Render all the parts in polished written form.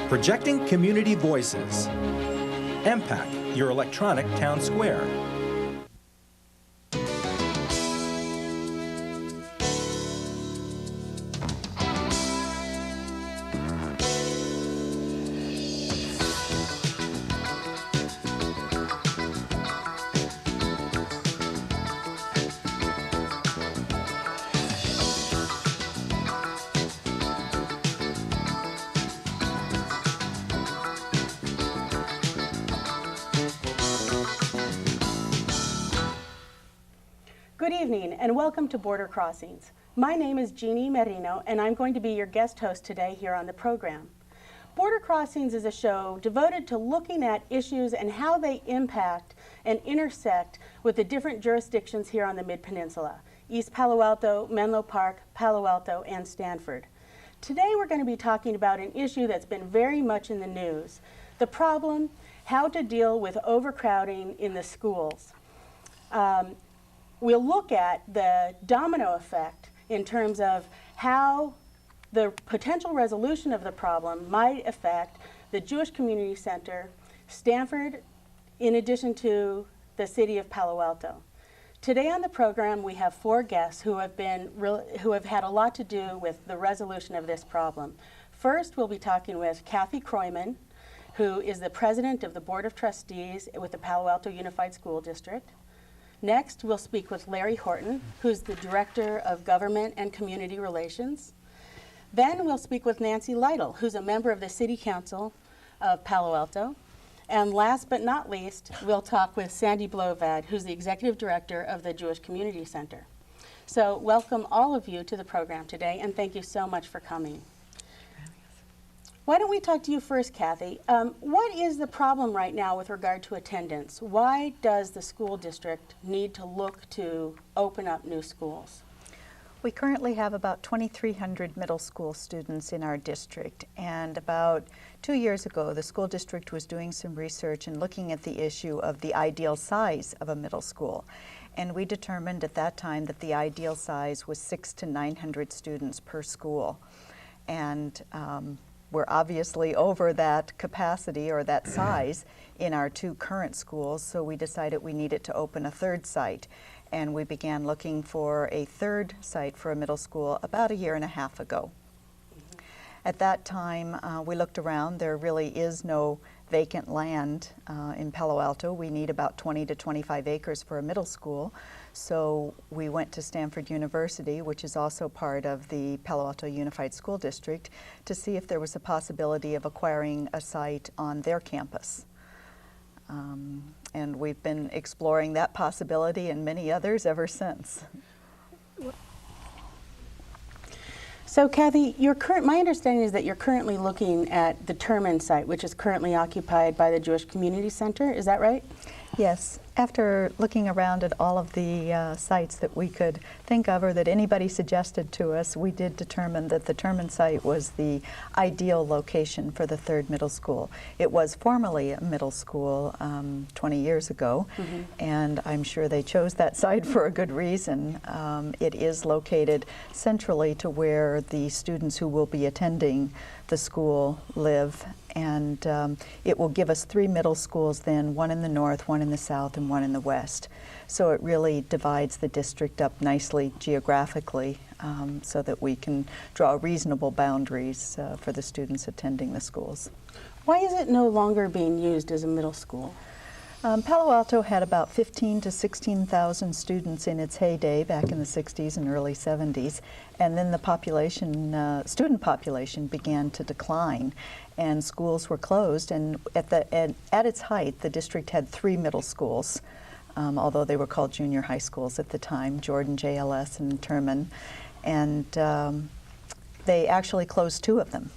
Projecting community voices. MPAC, your electronic town square. Good evening and welcome to Border Crossings. My name is Jeanne Merino and I'm going to be your guest host today here on the program. Border Crossings is a show devoted to looking at issues and how they impact and intersect with the different jurisdictions here on the Mid-Peninsula: East Palo Alto, Menlo Park, Palo Alto, and Stanford. Today we're going to be talking about an issue that's been very much in the news: the problem, how to deal with overcrowding in the schools. We'll look at the domino effect in terms of how the potential resolution of the problem might affect the Jewish Community Center, Stanford, in addition to the city of Palo Alto. Today on the program we have four guests who have had a lot to do with the resolution of this problem. First, we'll be talking with Cathy Kroyman, who is the president of the Board of Trustees with the Palo Alto Unified School District. Next, we'll speak with Larry Horton, who's the Director of Government and Community Relations. Then we'll speak with Nancy Lyle, who's a member of the City Council of Palo Alto. And last but not least, we'll talk with Sandy Blovad, who's the Executive Director of the Jewish Community Center. So welcome all of you to the program today, and thank you so much for coming. Why don't we talk to you first, Cathy? What is the problem right now with regard to attendance? Why does the school district need to look to open up new schools? We currently have about 2,300 middle school students in our district, and about 2 years ago the school district was doing some research and looking at the issue of the ideal size of a middle school. And we determined at that time that the ideal size was 600 to 900 students per school. And we're obviously over that capacity or that size in our two current schools, so we decided we needed to open a third site. And we began looking for a third site for a middle school about 1.5 years ago. At that time, we looked around. There really is no vacant land in Palo Alto. We need about 20 to 25 acres for a middle school. So we went to Stanford University, which is also part of the Palo Alto Unified School District, to see if there was a possibility of acquiring a site on their campus. And we've been exploring that possibility and many others ever since. So Cathy, my understanding is that you're currently looking at the Terman site, which is currently occupied by the Jewish Community Center. Is that right? Yes. After looking around at all of the sites that we could think of or that anybody suggested to us, we did determine that the Terman site was the ideal location for the third middle school. It was formerly a middle school 20 years ago, and I'm sure they chose that site for a good reason. It is located centrally to where the students who will be attending the school live, and it will give us 3 middle schools then, one in the north, one in the south, and one in the west. So it really divides the district up nicely geographically so that we can draw reasonable boundaries for the students attending the schools. Why is it no longer being used as a middle school? Palo Alto had about 15,000 to 16,000 students in its heyday back in the 60s and early 70s, and then the student population began to decline, and schools were closed. And at its height, the district had 3 middle schools, although they were called junior high schools at the time: Jordan, JLS, and Terman, and they actually closed 2 of them.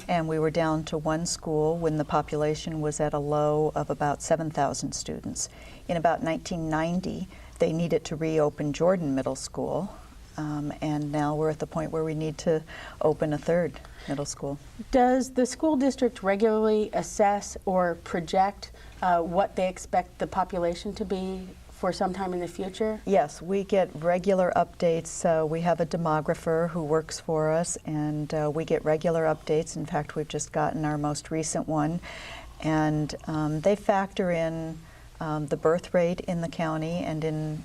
And we were down to 1 school when the population was at a low of about 7,000 students. In about 1990, they needed to reopen Jordan Middle School, and now we're at the point where we need to open a third middle school. Does the school district regularly assess or project what they expect the population to be for some time in the future? Yes, we get regular updates. We have a demographer who works for us, and we get regular updates. In fact, we've just gotten our most recent one. And they factor in the birth rate in the county and in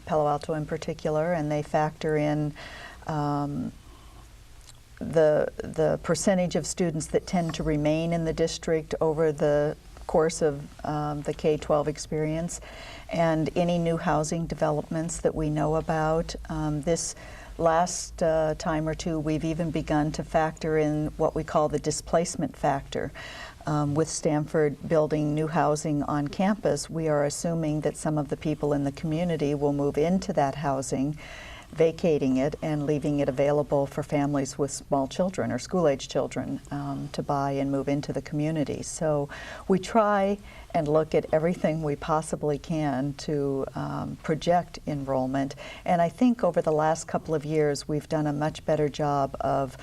Palo Alto in particular, and they factor in the percentage of students that tend to remain in the district over the course of the K-12 experience, and any new housing developments that we know about. This last time or two, we've even begun to factor in what we call the displacement factor. With Stanford building new housing on campus, we are assuming that some of the people in the community will move into that housing, vacating it and leaving it available for families with small children or school-age children to buy and move into the community. So we try and look at everything we possibly can to project enrollment. And I think over the last couple of years, we've done a much better job of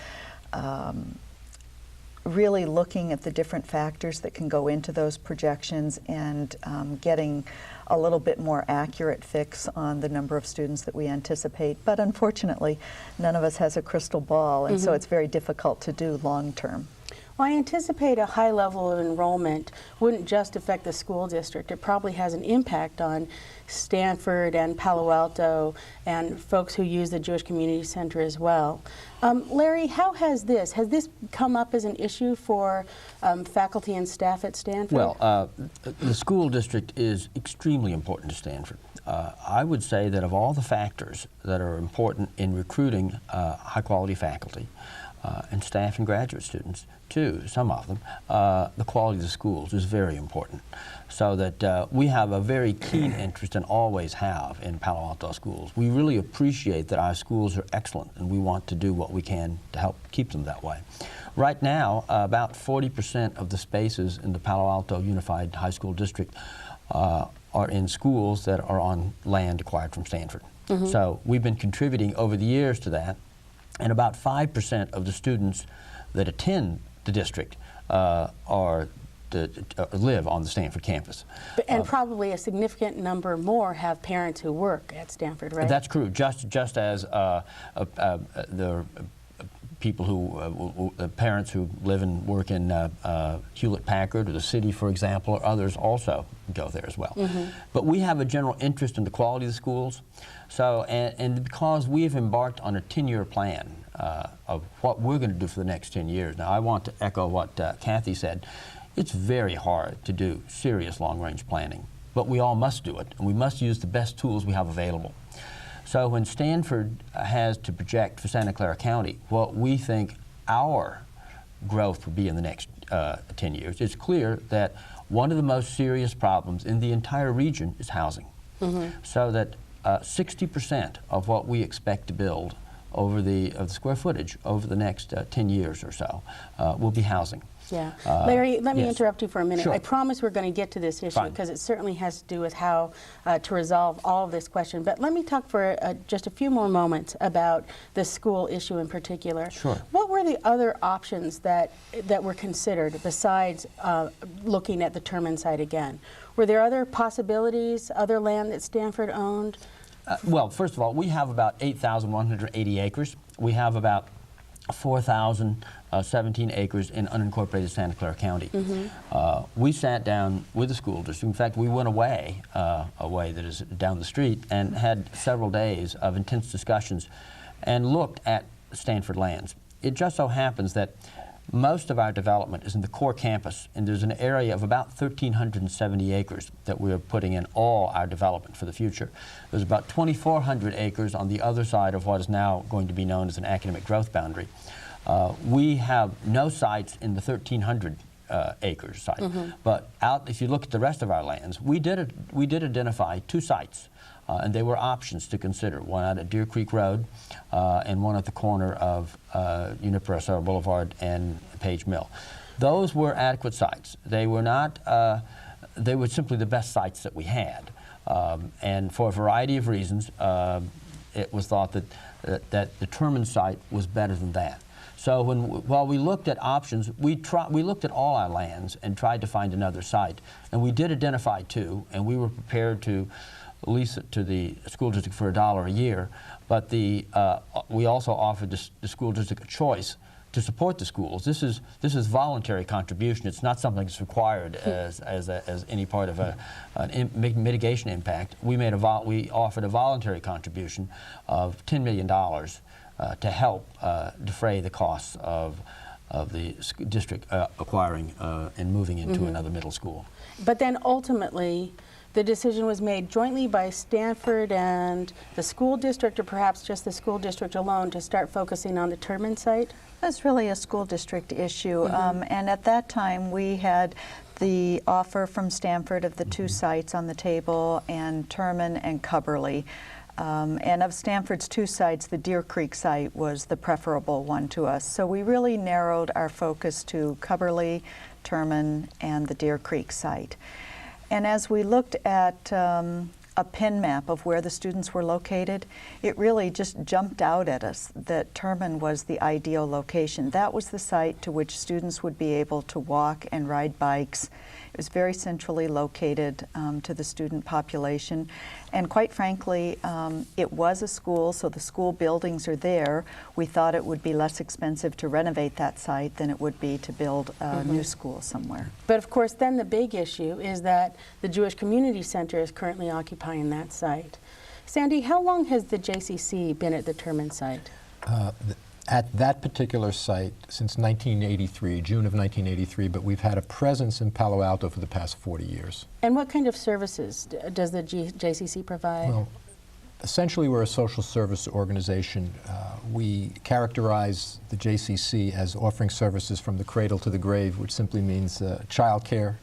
really looking at the different factors that can go into those projections and getting a little bit more accurate fix on the number of students that we anticipate. But unfortunately, none of us has a crystal ball, and so it's very difficult to do long term. Well, I anticipate a high level of enrollment wouldn't just affect the school district. It probably has an impact on Stanford and Palo Alto and folks who use the Jewish Community Center as well. Larry, how has this come up as an issue for faculty and staff at Stanford? Well, the school district is extremely important to Stanford. I would say that of all the factors that are important in recruiting high-quality faculty, and staff and graduate students, too, some of them, the quality of the schools is very important. So that we have a very keen interest and always have in Palo Alto schools. We really appreciate that our schools are excellent, and we want to do what we can to help keep them that way. Right now, about 40% of the spaces in the Palo Alto Unified High School District are in schools that are on land acquired from Stanford. So we've been contributing over the years to that. And about 5% of the students that attend the district live on the Stanford campus. And probably a significant number more have parents who work at Stanford, right? That's true. Just as the people who, parents who live and work in Hewlett-Packard or the city, for example, or others also go there as well. But we have a general interest in the quality of the schools. So, and because we've embarked on a 10-year plan of what we're going to do for the next 10 years. Now, I want to echo what Cathy said. It's very hard to do serious long-range planning, but we all must do it, and we must use the best tools we have available. So when Stanford has to project for Santa Clara County what we think our growth will be in the next 10 years, it's clear that one of the most serious problems in the entire region is housing. So that 60% of what we expect to build over the square footage over the next 10 years or so will be housing. Yeah. Larry, let me yes. interrupt you for a minute. Sure. I promise we're going to get to this issue because it certainly has to do with how to resolve all of this question. But let me talk for just a few more moments about the school issue in particular. Sure. What were the other options that were considered besides looking at the Terman site again? Were there other possibilities, other land that Stanford owned? Well, first of all, we have about 8,180 acres. We have about 4,017 acres in unincorporated Santa Clara County. We sat down with the school district. In fact, we went away, a way that is down the street, and had several days of intense discussions and looked at Stanford lands. It just so happens that most of our development is in the core campus, and there's an area of about 1,370 acres that we're putting in all our development for the future. There's about 2,400 acres on the other side of what is now going to be known as an academic growth boundary. We have no sites in the 1,300 acres site, but if you look at the rest of our lands, we did identify 2 sites. And they were options to consider, one out at Deer Creek Road and one at the corner of Unipressor Boulevard and Page Mill. Those were adequate sites. They were not, they were simply the best sites that we had. And for a variety of reasons, it was thought that the Terman site was better than that. So while we looked at options, we looked at all our lands and tried to find another site. And we did identify 2, and we were prepared to lease it to the school district for $1 a year, but we also offered the school district a choice to support the schools. This is voluntary contribution. It's not something that's required as any part of an mitigation impact. We offered a voluntary contribution of $10 million to help defray the costs of the district acquiring and moving into another middle school. But then ultimately, the decision was made jointly by Stanford and the school district, or perhaps just the school district alone, to start focusing on the Turman site? That's really a school district issue. And at that time, we had the offer from Stanford of the 2 sites on the table, and Turman and Cubberley. And of Stanford's 2 sites, the Deer Creek site was the preferable one to us. So we really narrowed our focus to Cubberley, Turman, and the Deer Creek site. And as we looked at a pin map of where the students were located, it really just jumped out at us that Turman was the ideal location. That was the site to which students would be able to walk and ride bikes. It was very centrally located to the student population. And quite frankly, it was a school, so the school buildings are there. We thought it would be less expensive to renovate that site than it would be to build a new school somewhere. But of course, then the big issue is that the Jewish Community Center is currently occupying that site. Sandy, how long has the JCC been at the Turman site? At that particular site since 1983, June of 1983, but we've had a presence in Palo Alto for the past 40 years. And what kind of services does the JCC provide? Well, essentially we're a social service organization. We characterize the JCC as offering services from the cradle to the grave, which simply means child care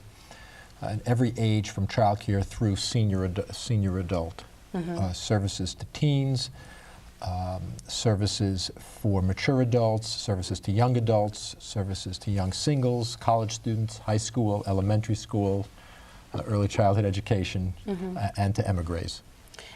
at every age from child care through senior adult. Services to teens, services for mature adults, services to young adults, services to young singles, college students, high school, elementary school, early childhood education, and to emigres.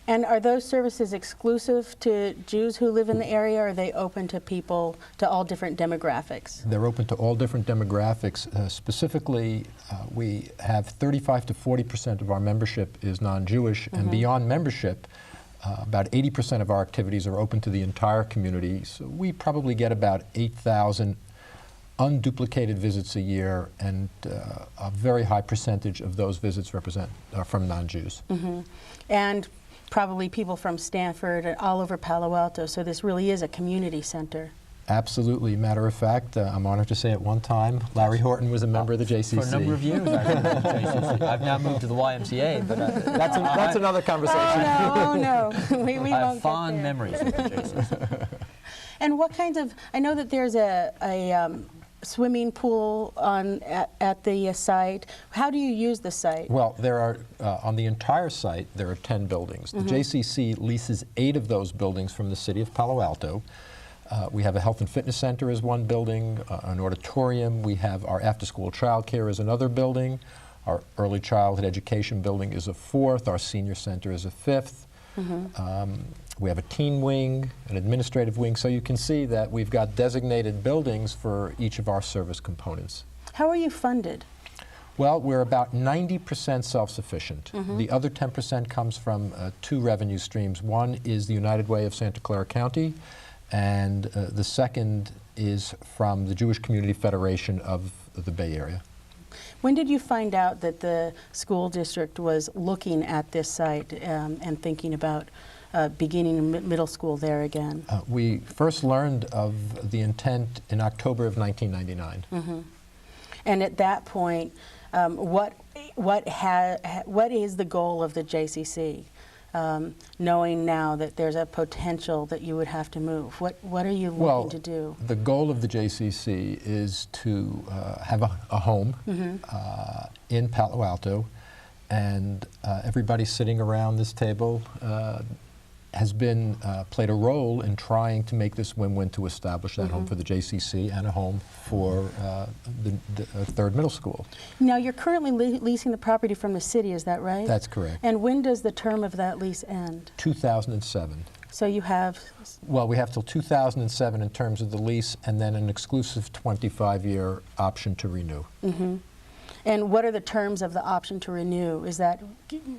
And are those services exclusive to Jews who live in the area, or are they open to people, to all different demographics? They're open to all different demographics. Specifically, we have 35 to 40% of our membership is non-Jewish, and beyond membership, about 80% of our activities are open to the entire community. So we probably get about 8,000 unduplicated visits a year, and a very high percentage of those visits are from non-Jews. And probably people from Stanford and all over Palo Alto, so this really is a community center. Absolutely. Matter of fact, I'm honored to say at one time, Larry Horton was a member of the JCC. For a number of years, I've been in the JCC. I've now moved to the YMCA, but that's another conversation. Oh no, we I have won't fond get there. memories of the JCC. And what kinds of, I know that there's a swimming pool at the site. How do you use the site? Well, there are, on the entire site, there are 10 buildings. The JCC leases 8 of those buildings from the city of Palo Alto. We have a health and fitness center as one building, an auditorium. We have our after-school child care as another building. Our early childhood education building is a 4th. Our senior center is a 5th. We have a teen wing, an administrative wing. So you can see that we've got designated buildings for each of our service components. How are you funded? Well, we're about 90% self-sufficient. The other 10% comes from 2 revenue streams. One is the United Way of Santa Clara County, and the second is from the Jewish Community Federation of the Bay Area. When did you find out that the school district was looking at this site and thinking about beginning middle school there again? We first learned of the intent in October of 1999. And at that point, what is the goal of the JCC? Knowing now that there's a potential that you would have to move, what are you looking to do? The goal of the JCC is to have a home in Palo Alto, and everybody sitting around this table has played a role in trying to make this win-win, to establish that home for the JCC and a home for the 3rd middle school. Now, you're currently leasing the property from the city, is that right? That's correct. And when does the term of that lease end? 2007. So you have... Well, we have till 2007 in terms of the lease, and then an exclusive 25-year option to renew. And what are the terms of the option to renew? Is that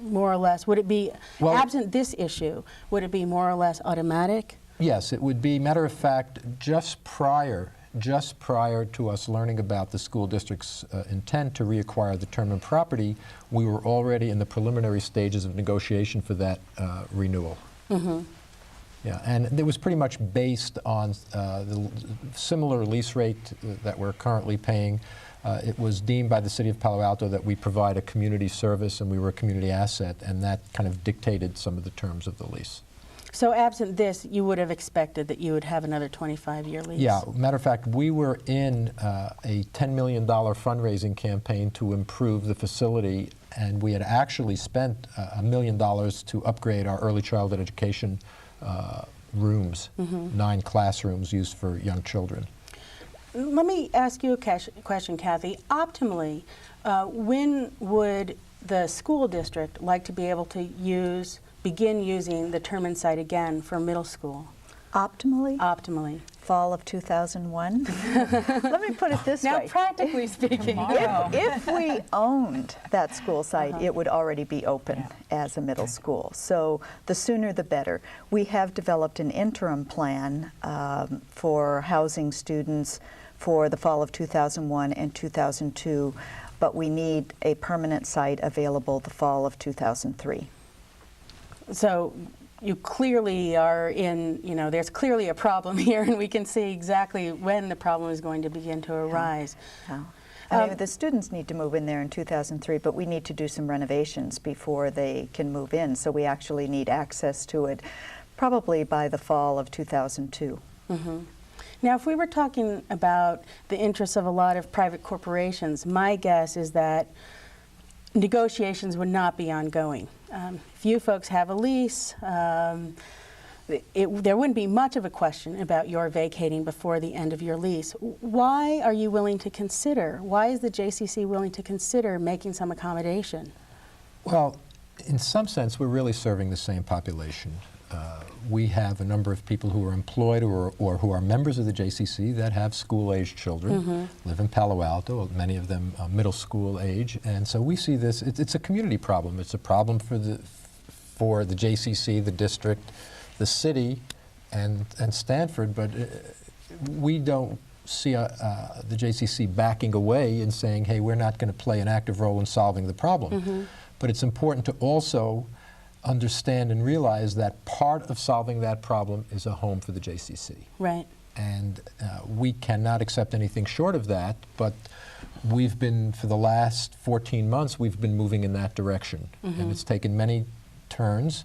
more or less, would it be, Well, absent this issue, would it be more or less automatic? Yes, it would be. Matter of fact, just prior to us learning about the school district's intent to reacquire the Terman property, we were already in the preliminary stages of negotiation for that renewal. Mm-hmm. Yeah, and it was pretty much based on the similar lease rate that we're currently paying. It was deemed by the City of Palo Alto that we provide a community service and we were a community asset, and that kind of dictated some of the terms of the lease. So absent this, you would have expected that you would have another 25-year lease? Yeah, matter of fact, we were in a $10 million fundraising campaign to improve the facility, and we had actually spent $1 million to upgrade our early childhood education rooms, 9 classrooms used for young children. Let me ask you a question, Cathy. Optimally, when would the school district like to be able to begin using the Terman site again for middle school? Optimally? Optimally. Fall of 2001? Let me put it this Now, way. practically speaking. If we owned that school site, it would already be open as a middle school. So the sooner the better. We have developed an interim plan for housing students for the fall of 2001 and 2002, but we need a permanent site available the fall of 2003. So you clearly are in, there's clearly a problem here, and we can see exactly when the problem is going to begin to arise. I mean, the students need to move in there in 2003, but we need to do some renovations before they can move in, so we actually need access to it probably by the fall of 2002. Mm-hmm. Now, if we were talking about the interests of a lot of private corporations, my guess is that negotiations would not be ongoing. If you folks have a lease, there wouldn't be much of a question about your vacating before the end of your lease. Why are you willing to consider, why is the JCC willing to consider making some accommodation? Well, in some sense, we're really serving the same population. We have a number of people who are employed or who are members of the JCC that have school-aged children, live in Palo Alto, many of them middle school age, and so we see this, it's a community problem. It's a problem for the JCC, the district, the city, and Stanford, but we don't see the JCC backing away and saying, hey, we're not going to play an active role in solving the problem. But it's important to also understand and realize that part of solving that problem is a home for the JCC. Right. And we cannot accept anything short of that, but we've been, for the last 14 months, we've been moving in that direction. And it's taken many turns,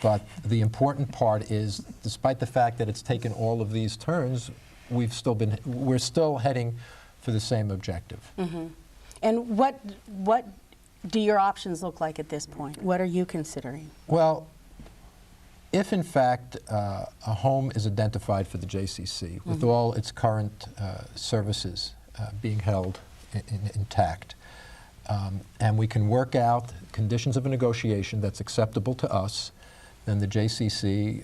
but the important part is, despite the fact that it's taken all of these turns, we're still heading for the same objective. And what do your options look like at this point? What are you considering? Well, if in fact a home is identified for the JCC with all its current services being held intact, and we can work out conditions of a negotiation that's acceptable to us, then the JCC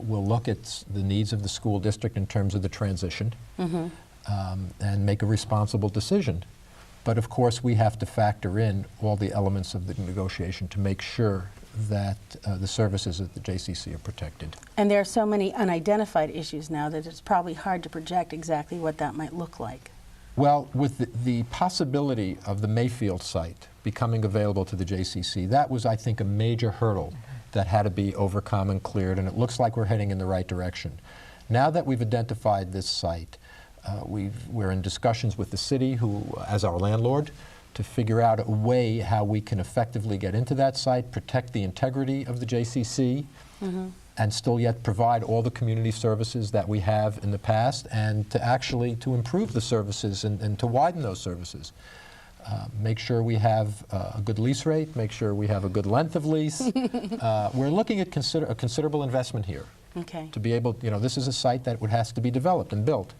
will look at the needs of the school district in terms of the transition and make a responsible decision. But of course, we have to factor in all the elements of the negotiation to make sure that the services at the JCC are protected. And there are so many unidentified issues now that it's probably hard to project exactly what that might look like. Well, with the possibility of the Mayfield site becoming available to the JCC, that was, I think, a major hurdle that had to be overcome and cleared, and it looks like we're heading in the right direction. Now that we've identified this site, we're in discussions with the city, as our landlord, to figure out a way how we can effectively get into that site, protect the integrity of the JCC, and still yet provide all the community services that we have in the past, and to improve the services and to widen those services. Make sure we have a good lease rate, make sure we have a good length of lease. We're looking at a considerable investment here. To be able, this is a site that has to be developed and built.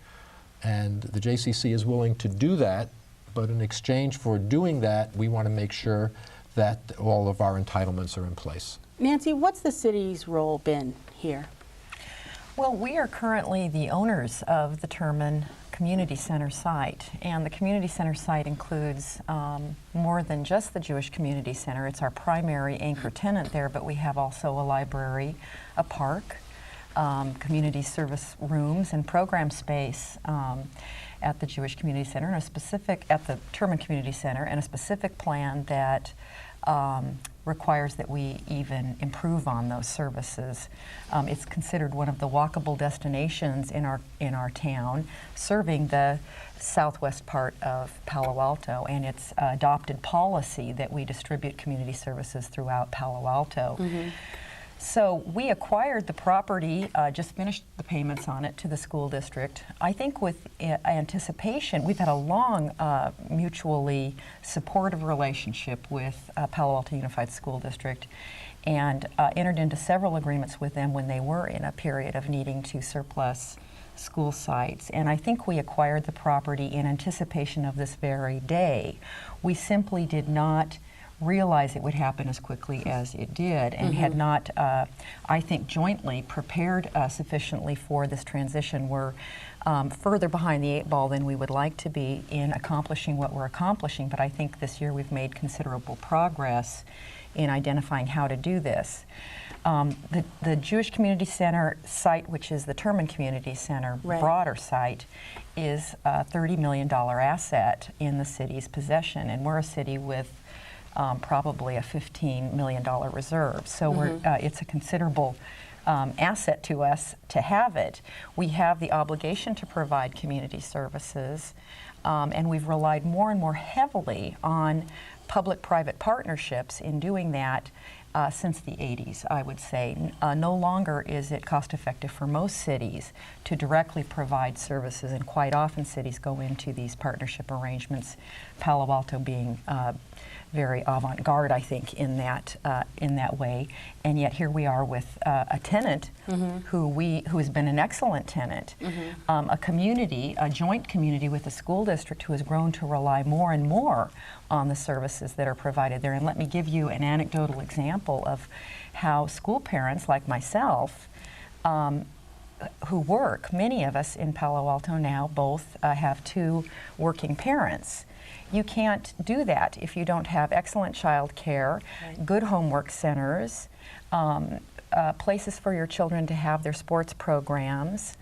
And the JCC is willing to do that, but in exchange for doing that, we want to make sure that all of our entitlements are in place. Nancy, what's the city's role been here? Well, we are currently the owners of the Terman community center site. And the community center site includes more than just the Jewish Community Center. It's our primary anchor tenant there, but we have also a library, a park, community service rooms, and program space at the Jewish Community Center, and at the Turman Community Center, and a specific plan that requires that we even improve on those services. It's considered one of the walkable destinations in our town, serving the southwest part of Palo Alto, and it's adopted policy that we distribute community services throughout Palo Alto. So we acquired the property, just finished the payments on it to the school district. I think with anticipation, we've had a long mutually supportive relationship with Palo Alto Unified School District, and entered into several agreements with them when they were in a period of needing to surplus school sites. And I think we acquired the property in anticipation of this very day. We simply did not realize it would happen as quickly as it did, and had not, I think, jointly prepared sufficiently for this transition. We're further behind the 8 ball than we would like to be in accomplishing what we're accomplishing, but I think this year we've made considerable progress in identifying how to do this. The Jewish Community Center site, which is the Turman Community Center broader site, is a $30 million asset in the city's possession, and we're a city with probably a $15 million reserve. So it's a considerable asset to us to have it. We have the obligation to provide community services, and we've relied more and more heavily on public-private partnerships in doing that since the 80s, I would say. No longer is it cost-effective for most cities to directly provide services, and quite often cities go into these partnership arrangements, Palo Alto being very avant-garde, I think, in that way. And yet here we are with a tenant who has been an excellent tenant, a community, a joint community with the school district, who has grown to rely more and more on the services that are provided there. And let me give you an anecdotal example of how school parents like myself, who work, many of us in Palo Alto now both have 2 working parents. You can't do that if you don't have excellent child care, good homework centers, places for your children to have their sports programs,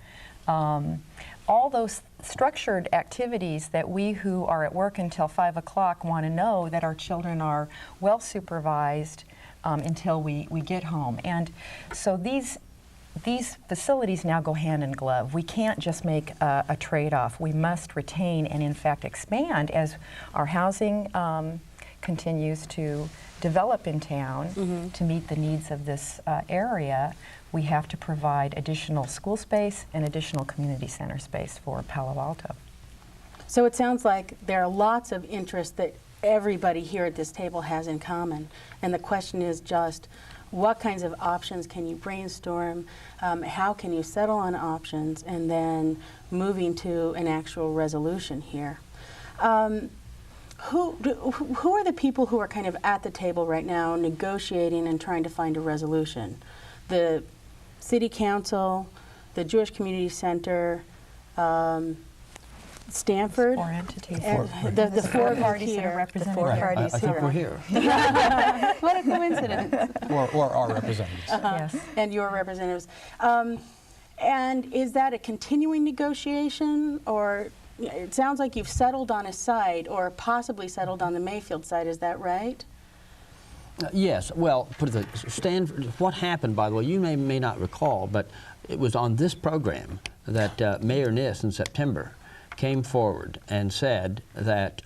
all those structured activities that we who are at work until 5 o'clock want to know that our children are well supervised until we get home. And so these facilities now go hand in glove. We can't just make a trade-off. We must retain and in fact expand as our housing continues to develop in town to meet the needs of this area. We have to provide additional school space and additional community center space for Palo Alto. So it sounds like there are lots of interests that everybody here at this table has in common, and the question is just, what kinds of options can you brainstorm? How can you settle on options, and then moving to an actual resolution here? Who are the people who are kind of at the table right now negotiating and trying to find a resolution? The City Council, the Jewish Community Center, Stanford? 4 entities. The 4 parties that are represented. The 4 parties I think we're here. What a coincidence. Or our representatives. Yes. And your representatives. And is that a continuing negotiation, or it sounds like you've settled on a site, or possibly settled on the Mayfield site, is that right? Yes, well, put it this, Stanford, what happened, by the way, you may not recall, but it was on this program that Mayor Niss in September came forward and said that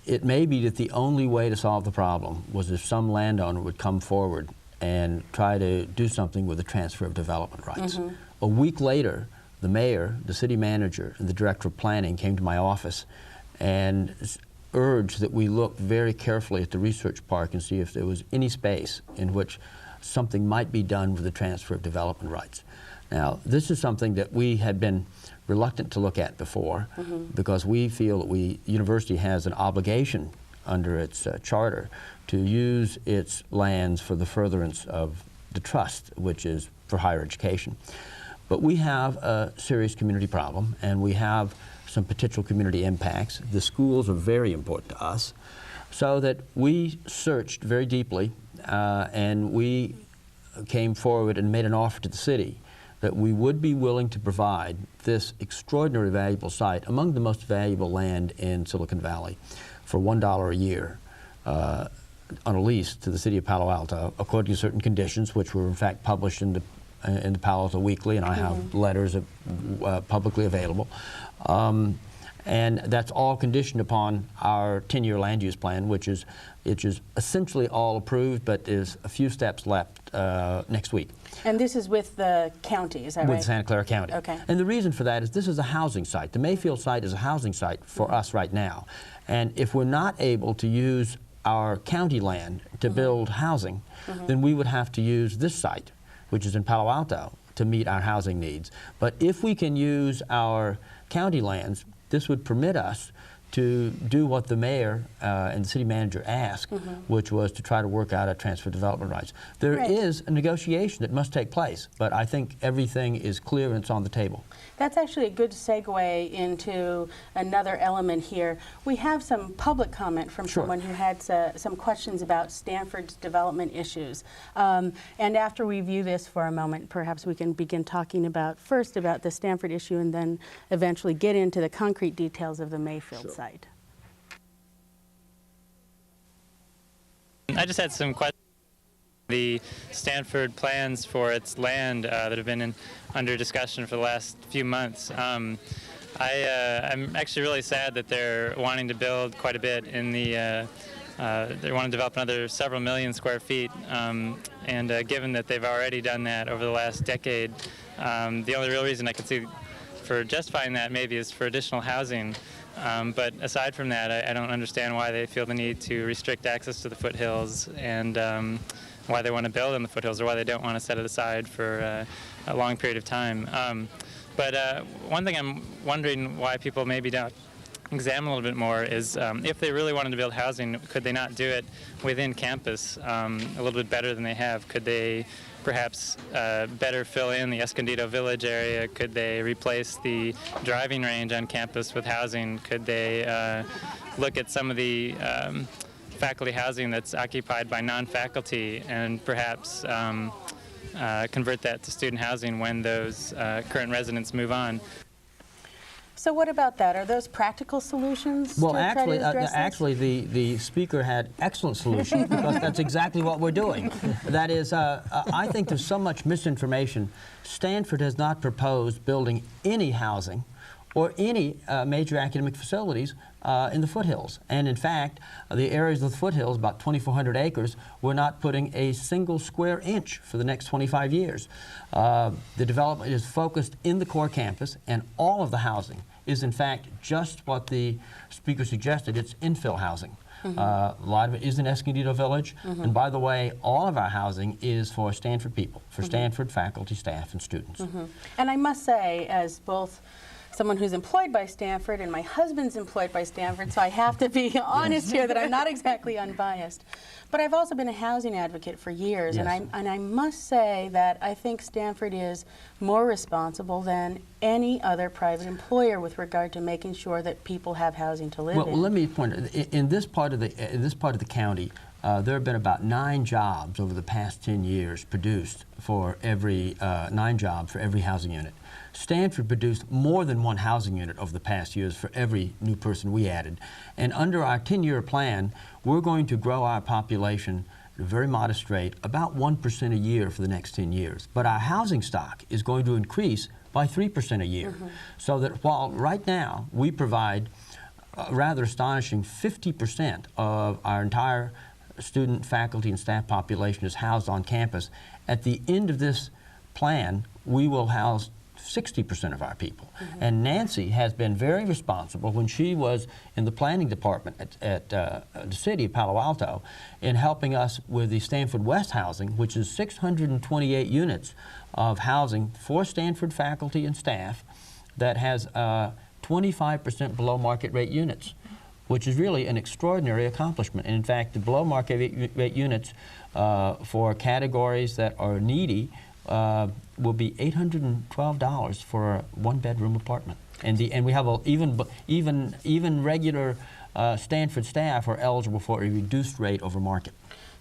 it may be that the only way to solve the problem was if some landowner would come forward and try to do something with the transfer of development rights. A week later, the mayor, the city manager, and the director of planning came to my office and urged that we look very carefully at the research park and see if there was any space in which something might be done with the transfer of development rights. Now, this is something that we had been reluctant to look at before because we feel that the university has an obligation under its charter to use its lands for the furtherance of the trust, which is for higher education. But we have a serious community problem, and we have some potential community impacts. The schools are very important to us, so that we searched very deeply, and we came forward and made an offer to the city that we would be willing to provide this extraordinary valuable site, among the most valuable land in Silicon Valley, for $1 a year on a lease to the city of Palo Alto, according to certain conditions, which were in fact published in the Palo Alto Weekly, and I have letters publicly available. And that's all conditioned upon our 10-year land use plan, which is essentially all approved, but there's a few steps left next week. And this is with the county, is that right? With Santa Clara County. Okay. And the reason for that is this is a housing site. The Mayfield site is a housing site for us right now. And if we're not able to use our county land to build housing, then we would have to use this site, which is in Palo Alto, to meet our housing needs. But if we can use our county lands, this would permit us to do what the mayor and the city manager asked, which was to try to work out a transfer development rights. There is a negotiation that must take place, but I think everything is clear and it's on the table. That's actually a good segue into another element here. We have some public comment from someone who had some questions about Stanford's development issues. And after we view this for a moment, perhaps we can begin talking first about the Stanford issue and then eventually get into the concrete details of the Mayfield site. I just had some questions. The Stanford plans for its land that have been under discussion for the last few months. I'm actually really sad that they're wanting to build quite a bit in the, they want to develop another several million square feet, and given that they've already done that over the last decade, the only real reason I could see for justifying that maybe is for additional housing. But aside from that, I don't understand why they feel the need to restrict access to the foothills, and why they want to build in the foothills, or why they don't want to set it aside for a long period of time. But one thing I'm wondering why people maybe don't examine a little bit more is if they really wanted to build housing, could they not do it within campus a little bit better than they have? Could they perhaps better fill in the Escondido Village area? Could they replace the driving range on campus with housing? Could they look at some of the faculty housing that's occupied by non-faculty and perhaps convert that to student housing when those current residents move on? So what about that? Are those practical solutions? Well, to actually, try to address actually, the speaker had excellent solutions because that's exactly what we're doing. That is, I think there's so much misinformation. Stanford has not proposed building any housing or any major academic facilities in the foothills. And in fact, the areas of the foothills, about 2,400 acres, we're not putting a single square inch for the next 25 years. The development is focused in the core campus, and all of the housing is in fact just what the speaker suggested. It's infill housing. A lot of it is in Escondido Village, and by the way, all of our housing is for Stanford people, for Stanford faculty, staff, and students. And I must say, as both someone who's employed by Stanford and my husband's employed by Stanford, so I have to be honest here that I'm not exactly unbiased. But I've also been a housing advocate for years, and I must say that I think Stanford is more responsible than any other private employer with regard to making sure that people have housing to live in. Well, let me point out, in this part of the county, there have been about 9 jobs over the past 10 years produced for every 9 jobs for every housing unit. Stanford produced more than 1 housing unit over the past years for every new person we added. And under our 10-year plan, we're going to grow our population at a very modest rate, about 1% a year for the next 10 years. But our housing stock is going to increase by 3% a year. So that while right now we provide a rather astonishing 50% of our entire student, faculty, and staff population is housed on campus, at the end of this plan, we will house 60% of our people. And Nancy has been very responsible when she was in the planning department at the city of Palo Alto in helping us with the Stanford West housing, which is 628 units of housing for Stanford faculty and staff that has 25% below market rate units, which is really an extraordinary accomplishment. And in fact, the below market rate units for categories that are needy will be $812 for a one-bedroom apartment. And we have even regular Stanford staff are eligible for a reduced rate over market.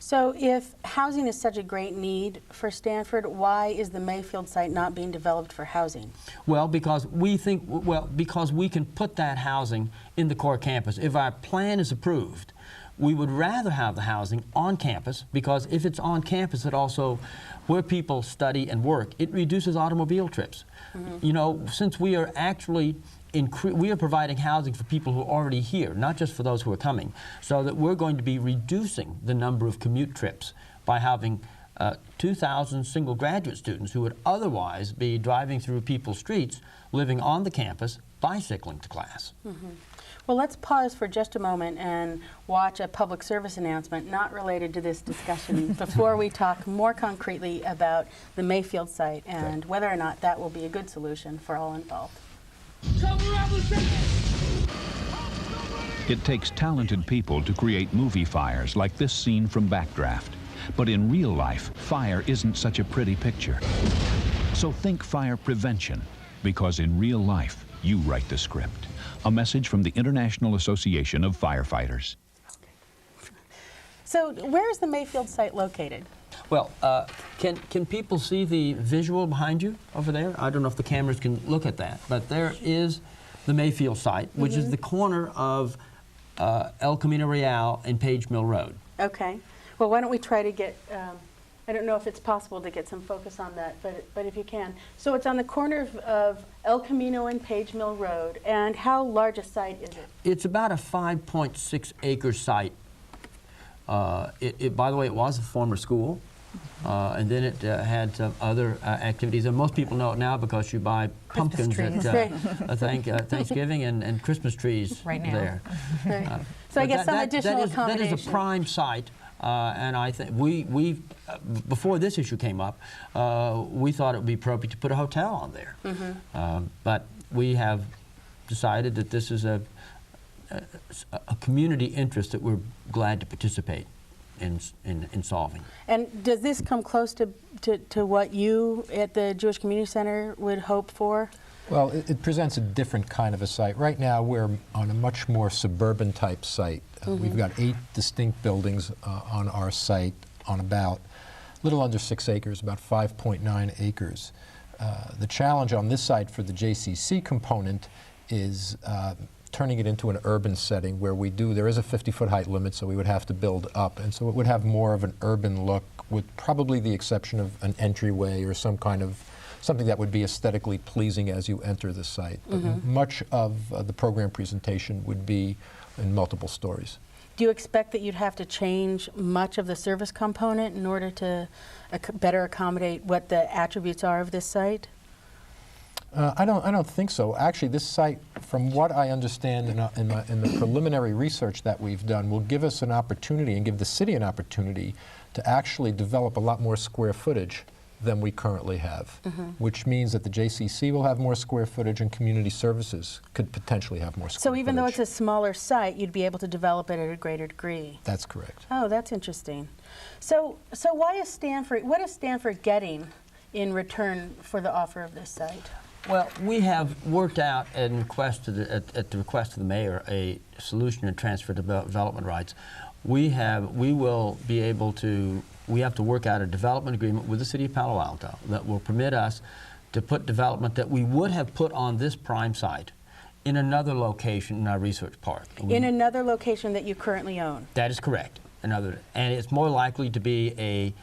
So if housing is such a great need for Stanford, why is the Mayfield site not being developed for housing? Well, because we can put that housing in the core campus. If our plan is approved, we would rather have the housing on campus, because if it's on campus, it also, where people study and work, it reduces automobile trips. You know, since we are actually we are providing housing for people who are already here, not just for those who are coming, so that we're going to be reducing the number of commute trips by having 2,000 single graduate students who would otherwise be driving through people's streets, living on the campus, bicycling to class. Well, let's pause for just a moment and watch a public service announcement not related to this discussion before we talk more concretely about the Mayfield site and whether or not that will be a good solution for all involved. It takes talented people to create movie fires like this scene from Backdraft. But in real life, fire isn't such a pretty picture. So think fire prevention, because in real life, you write the script. A message from the International Association of Firefighters. So where is the Mayfield site located? Well, can people see the visual behind you over there? I don't know if the cameras can look at that, but there is the Mayfield site, which is the corner of El Camino Real and Page Mill Road. Okay. Well, why don't we try to get, I don't know if it's possible to get some focus on that, but if you can. So it's on the corner of El Camino and Page Mill Road, and how large a site is it? It's about a 5.6 acre site. By the way, it was a former school. And then it had some other activities, and most people know it now because you buy pumpkins at Thanksgiving and Christmas trees right now. There. Right. So I guess some additional accommodation. That is a prime site, and I think before this issue came up, we thought it would be appropriate to put a hotel on there. But we have decided that this is a community interest that we're glad to participate in solving. And does this come close to what you at the Jewish Community Center would hope for? Well, it presents a different kind of a site. Right now, we're on a much more suburban type site. We've got 8 distinct buildings on our site on about a little under 6 acres, about 5.9 acres. The challenge on this site for the JCC component is turning it into an urban setting where there is a 50-foot height limit, so we would have to build up, and so it would have more of an urban look, with probably the exception of an entryway or something that would be aesthetically pleasing as you enter the site. But much of the program presentation would be in multiple stories. Do you expect that you'd have to change much of the service component in order to better accommodate what the attributes are of this site? I don't think so. Actually, this site, from what I understand in the preliminary research that we've done, will give us an opportunity and give the city an opportunity to actually develop a lot more square footage than we currently have, which means that the JCC will have more square footage and community services could potentially have more square footage. So even though it's a smaller site, you'd be able to develop it at a greater degree? That's correct. Oh, that's interesting. So what is Stanford getting in return for the offer of this site? Well, we have worked out at the request of the mayor a solution to transfer development rights. We have to work out a development agreement with the city of Palo Alto that will permit us to put development that we would have put on this prime site in another location in our research park. In another location that you currently own? That is correct. And it's more likely to be a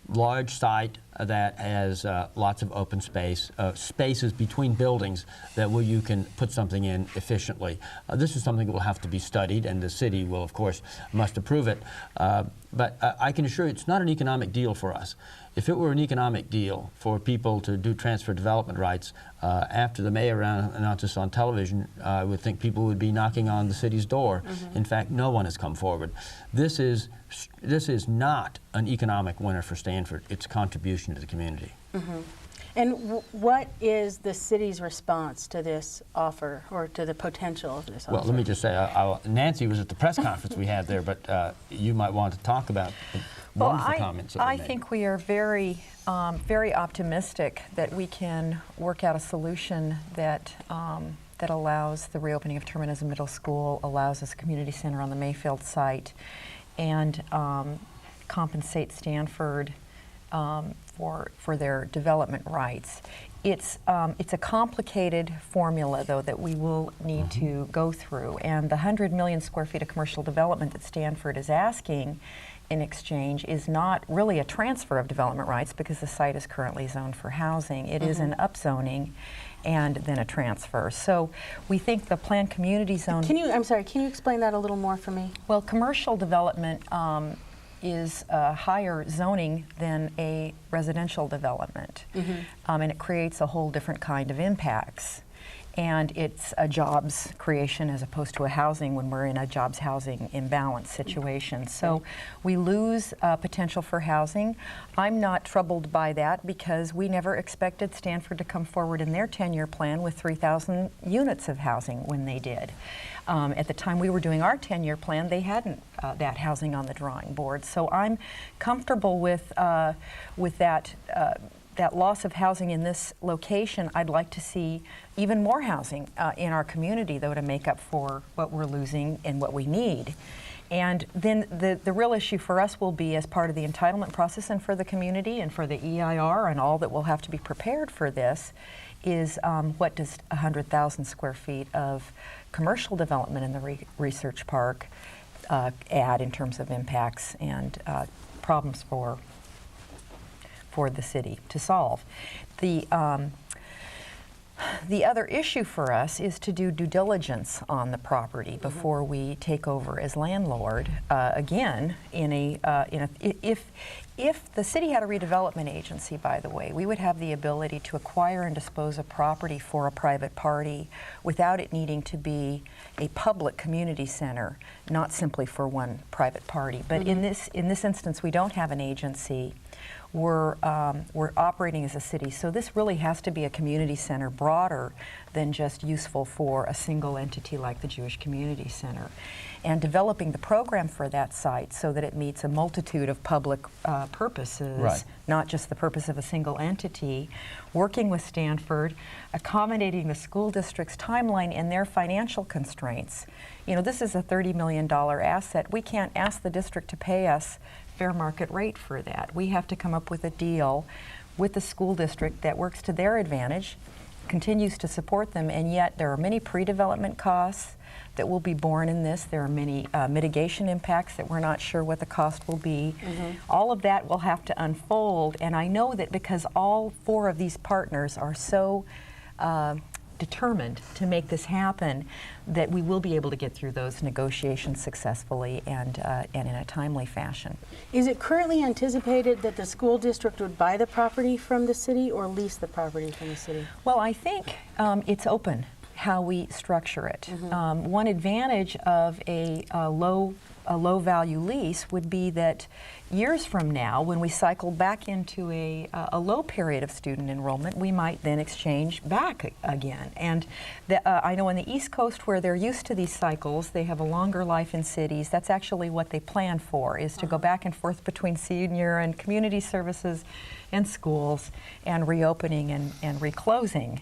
large site that has lots of open space, spaces between buildings that you can put something in efficiently. This is something that will have to be studied, and the city will, of course, must approve it. But I can assure you it's not an economic deal for us. If it were an economic deal for people to do transfer development rights, after the mayor announced this on television, I would think people would be knocking on the city's door. In fact, no one has come forward. This is not an economic winner for Stanford. It's a contribution to the community. And what is the city's response to this offer, or to the potential of this offer? Well, let me just say, Nancy was at the press conference we had there, but you might want to talk about it. What was the comments that were I made? think we are very, very optimistic that we can work out a solution that that allows the reopening of Terminus Middle School, allows us a community center on the Mayfield site, and compensate Stanford for their development rights. It's a complicated formula, though, that we will need to go through. And the 100 million square feet of commercial development that Stanford is asking in exchange is not really a transfer of development rights, because the site is currently zoned for housing. It is an upzoning and then a transfer. So we think the planned community zone... I'm sorry, can you explain that a little more for me? Well, commercial development is higher zoning than a residential development. And it creates a whole different kind of impacts. And it's a jobs creation as opposed to a housing when we're in a jobs housing imbalance situation. So we lose potential for housing. I'm not troubled by that, because we never expected Stanford to come forward in their 10-year plan with 3,000 units of housing when they did. At the time we were doing our 10-year plan, they hadn't that housing on the drawing board. So I'm comfortable with that loss of housing in this location. I'd like to see even more housing in our community, though, to make up for what we're losing and what we need. And then the real issue for us will be, as part of the entitlement process and for the community and for the EIR and all that will have to be prepared for this, is what does 100,000 square feet of commercial development in the research park add in terms of impacts and problems for the city to solve. The other issue for us is to do due diligence on the property before we take over as landlord. Again, if the city had a redevelopment agency, by the way, we would have the ability to acquire and dispose of property for a private party without it needing to be a public community center, not simply for one private party. But in this instance, we don't have an agency. We're operating as a city, so this really has to be a community center broader than just useful for a single entity like the Jewish Community Center. And developing the program for that site so that it meets a multitude of public purposes, not just the purpose of a single entity, working with Stanford, accommodating the school district's timeline and their financial constraints. You know, this is a $30 million asset. We can't ask the district to pay us fair market rate for that. We have to come up with a deal with the school district that works to their advantage, continues to support them, and yet there are many pre-development costs that will be borne in this. There are many mitigation impacts that we're not sure what the cost will be. All of that will have to unfold, and I know that because all four of these partners are so determined to make this happen, that we will be able to get through those negotiations successfully and in a timely fashion. Is it currently anticipated that the school district would buy the property from the city or lease the property from the city? Well, I think it's open how we structure it. One advantage of a low value lease would be that years from now, when we cycle back into a low period of student enrollment, we might then exchange back again. And I know on the East Coast, where they're used to these cycles, they have a longer life in cities. That's actually what they plan for, is to go back and forth between senior and community services and schools and reopening and reclosing.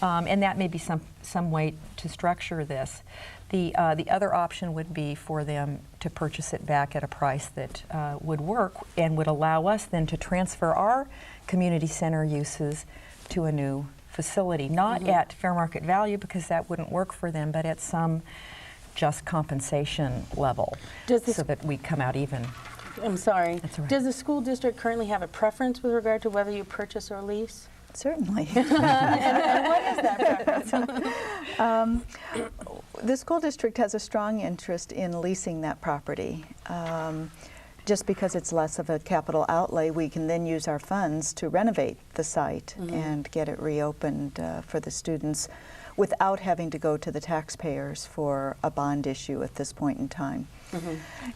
And that may be some way to structure this. The other option would be for them to purchase it back at a price that would work and would allow us then to transfer our community center uses to a new facility, not at fair market value, because that wouldn't work for them, but at some just compensation level so that we come out even. I'm sorry. That's all right. Does the school district currently have a preference with regard to whether you purchase or lease? Certainly. And what is that preference? The school district has a strong interest in leasing that property. Just because it's less of a capital outlay, we can then use our funds to renovate the site and get it reopened for the students without having to go to the taxpayers for a bond issue at this point in time.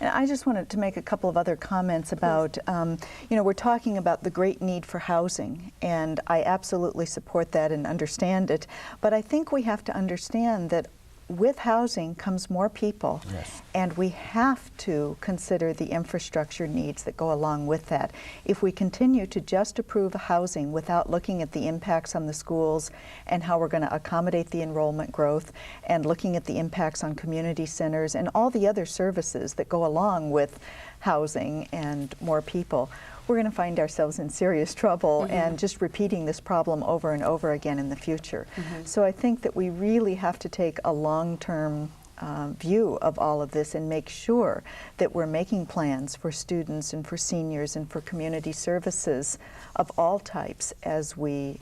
And I just wanted to make a couple of other comments about, you know, we're talking about the great need for housing, and I absolutely support that and understand it, but I think we have to understand that with housing comes more people, Yes. and we have to consider the infrastructure needs that go along with that. If we continue to just approve housing without looking at the impacts on the schools and how we're going to accommodate the enrollment growth, and looking at the impacts on community centers and all the other services that go along with housing and more people, we're going to find ourselves in serious trouble and just repeating this problem over and over again in the future. So I think that we really have to take a long-term view of all of this and make sure that we're making plans for students and for seniors and for community services of all types as we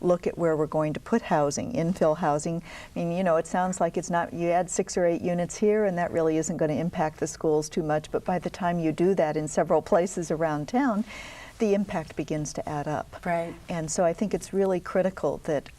look at where we're going to put housing, infill housing. I mean, you know, it sounds like it's not, you add 6 or 8 units here and that really isn't going to impact the schools too much, but by the time you do that in several places around town, the impact begins to add up. Right. And so I think it's really critical that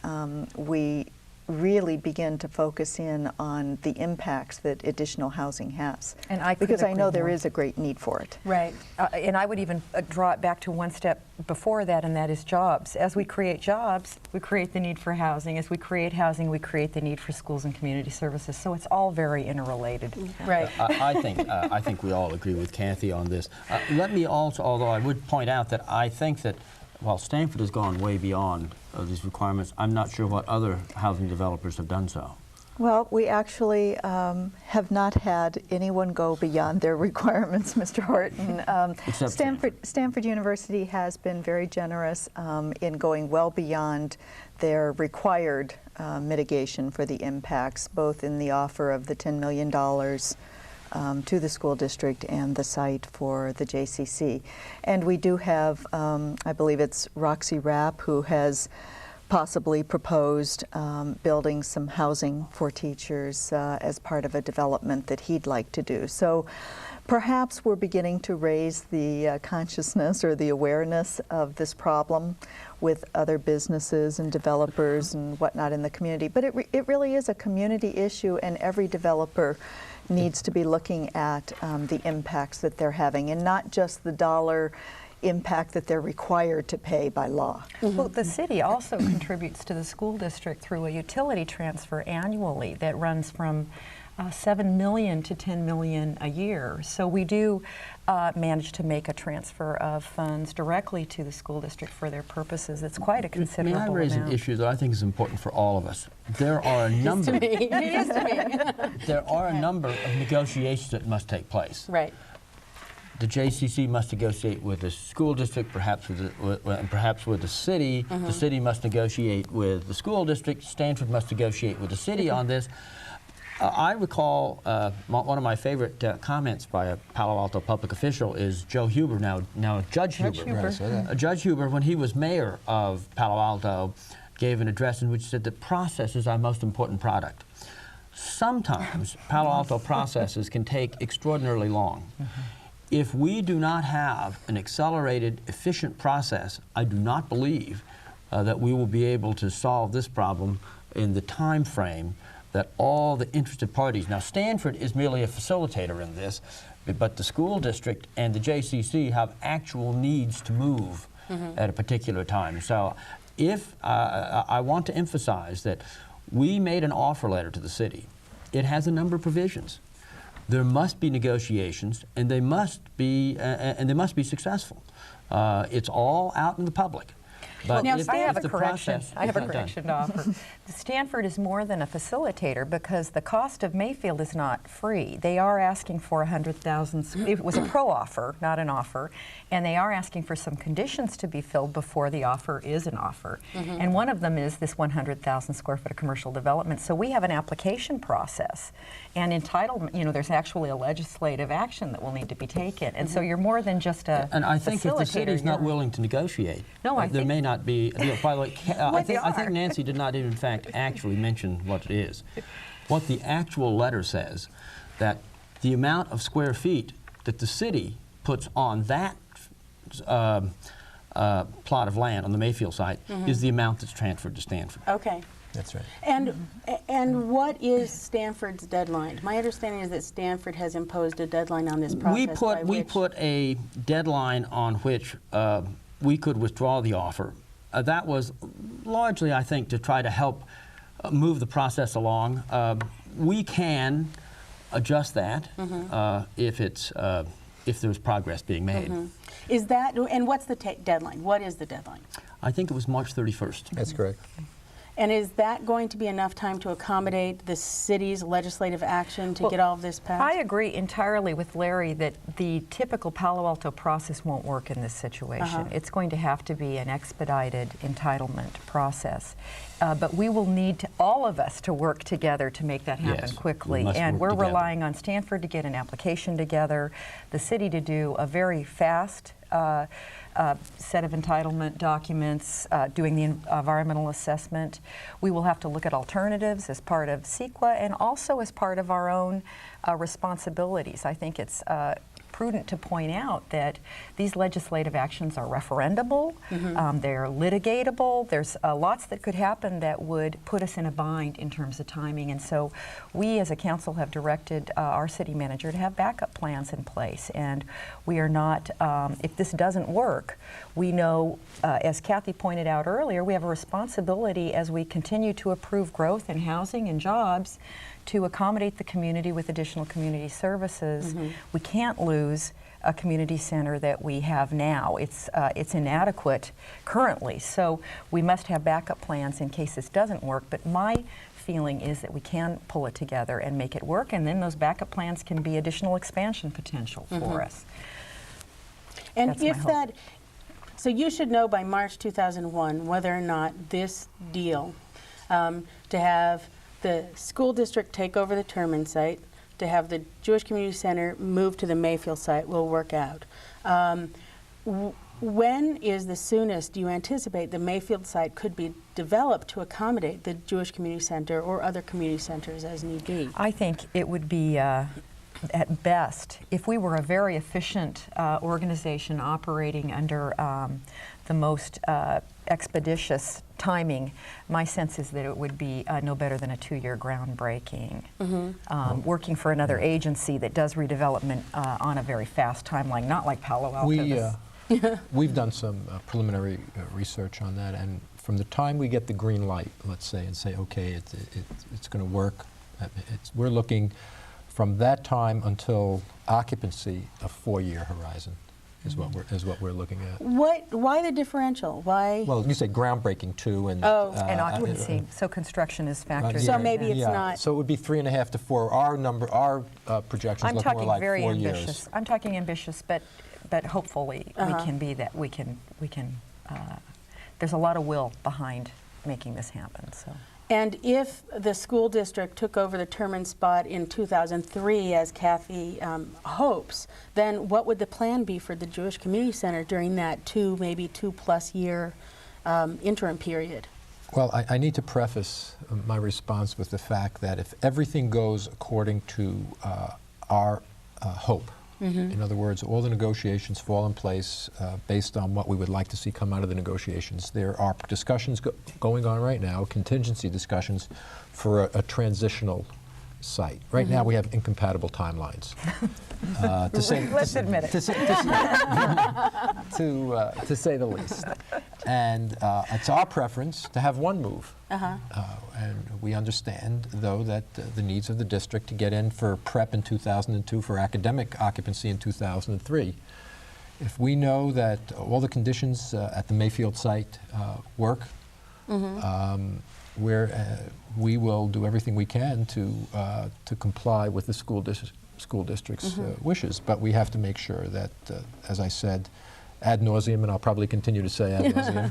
we really begin to focus in on the impacts that additional housing has. And I because I couldn't know agree there more. is a great need for it. Right. And I would even draw it back to one step before that, and that is jobs. As we create jobs, we create the need for housing. As we create housing, we create the need for schools and community services. So it's all very interrelated. Right. I think we all agree with Cathy on this. Let me also, although I would point out that I think that while Stanford has gone way beyond these requirements, I'm not sure what other housing developers have done so. Well, we actually have not had anyone go beyond their requirements, Mr. Horton. Stanford University has been very generous in going well beyond their required mitigation for the impacts, both in the offer of the $10 million to the school district and the site for the JCC. And we do have, I believe it's Roxy Rapp, who has possibly proposed building some housing for teachers as part of a development that he'd like to do. So perhaps we're beginning to raise the consciousness or the awareness of this problem with other businesses and developers and whatnot in the community. But it really is a community issue, and every developer needs to be looking at the impacts that they're having, and not just the dollar impact that they're required to pay by law. Well, the city also contributes to the school district through a utility transfer annually that runs from $7 million to $10 million a year. So we do manage to make a transfer of funds directly to the school district for their purposes. It's quite a considerable amount. May I raise an issue that I think is important for all of us? There are a number. It is to me. There are a number of negotiations that must take place. Right. The JCC must negotiate with the school district, perhaps with the city. The city must negotiate with the school district. Stanford must negotiate with the city on this. I recall one of my favorite comments by a Palo Alto public official is Joe Huber, now Judge Huber. Judge Huber, when he was mayor of Palo Alto, gave an address in which he said that process is our most important product. Sometimes Palo Alto processes can take extraordinarily long. If we do not have an accelerated, efficient process, I do not believe that we will be able to solve this problem in the time frame that all the interested parties. Now, Stanford is merely a facilitator in this, but the school district and the JCC have actual needs to move at a particular time. So if I want to emphasize that we made an offer letter to the city. It has a number of provisions. There must be negotiations, and they must be successful. It's all out in the public. But now, if, I have if a the correction. process I have a is not done. correction to offer. Stanford is more than a facilitator because the cost of Mayfield is not free. They are asking for 100,000. It was a pro-offer, not an offer, and they are asking for some conditions to be filled before the offer is an offer. And one of them is this 100,000 square foot of commercial development. So we have an application process, and entitlement. You know, there's actually a legislative action that will need to be taken. And so you're more than just a And I think if the city is not you're- willing to negotiate, No, I there think- may not be. By the way, I they think are. Nancy did not, in fact, actually mention what it is. What the actual letter says, that the amount of square feet that the city puts on that plot of land on the Mayfield site is the amount that's transferred to Stanford. Okay. That's right. And what is Stanford's deadline? My understanding is that Stanford has imposed a deadline on this process. We put a deadline on which we could withdraw the offer. That was largely, I think, to try to help move the process along. We can adjust that if there's progress being made. Is that, and what's the deadline? What is the deadline? I think it was March 31st. That's correct. And is that going to be enough time to accommodate the city's legislative action to get all of this passed? I agree entirely with Larry that the typical Palo Alto process won't work in this situation. It's going to have to be an expedited entitlement process. But we will need all of us to work together to make that happen quickly. And we're relying on Stanford to get an application together, the city to do a very fast set of entitlement documents, doing the environmental assessment. We will have to look at alternatives as part of CEQA and also as part of our own responsibilities. I think it's prudent to point out that these legislative actions are referendable, they're litigatable, there's lots that could happen that would put us in a bind in terms of timing, and so we as a council have directed our city manager to have backup plans in place, and we are not, if this doesn't work, we know, as Cathy pointed out earlier, we have a responsibility as we continue to approve growth in housing and jobs to accommodate the community with additional community services. We can't lose a community center that we have now. It's inadequate currently, so we must have backup plans in case this doesn't work. But my feeling is that we can pull it together and make it work, and then those backup plans can be additional expansion potential for us. And That's if that, so you should know by March 2001 whether or not this deal to have the school district take over the Terman site, to have the Jewish Community Center move to the Mayfield site will work out. When is the soonest do you anticipate the Mayfield site could be developed to accommodate the Jewish Community Center or other community centers as need be? I think it would be at best, if we were a very efficient organization operating under the most expeditious timing, my sense is that it would be no better than a 2-year groundbreaking. Working for another agency that does redevelopment on a very fast timeline, not like Palo Alto. We've done some preliminary research on that, and from the time we get the green light, let's say, and say, okay, it's going to work, we're looking from that time until occupancy, a 4-year horizon is what we're looking at. Why the differential? Why? Well, you say groundbreaking too, and and occupancy. So construction is factored. So in. maybe it's not. So it would be 3.5 to 4. Our projections look more like 4 years. I'm talking very ambitious. I'm talking ambitious, but hopefully we can be that. We can. There's a lot of will behind making this happen. So. And if the school district took over the Terman spot in 2003, as Cathy hopes, then what would the plan be for the Jewish Community Center during that maybe 2+ year interim period? Well, I need to preface my response with the fact that if everything goes according to our hope, in other words, all the negotiations fall in place based on what we would like to see come out of the negotiations. There are discussions going on right now, contingency discussions for a transitional site. Right now we have incompatible timelines. Let's admit it. To say the least. And it's our preference to have one move. And we understand, though, that the needs of the district to get in for prep in 2002, for academic occupancy in 2003. If we know that all the conditions at the Mayfield site work, we will do everything we can to comply with the school district's wishes. But we have to make sure that, as I said, ad nauseum, and I'll probably continue to say ad nauseum,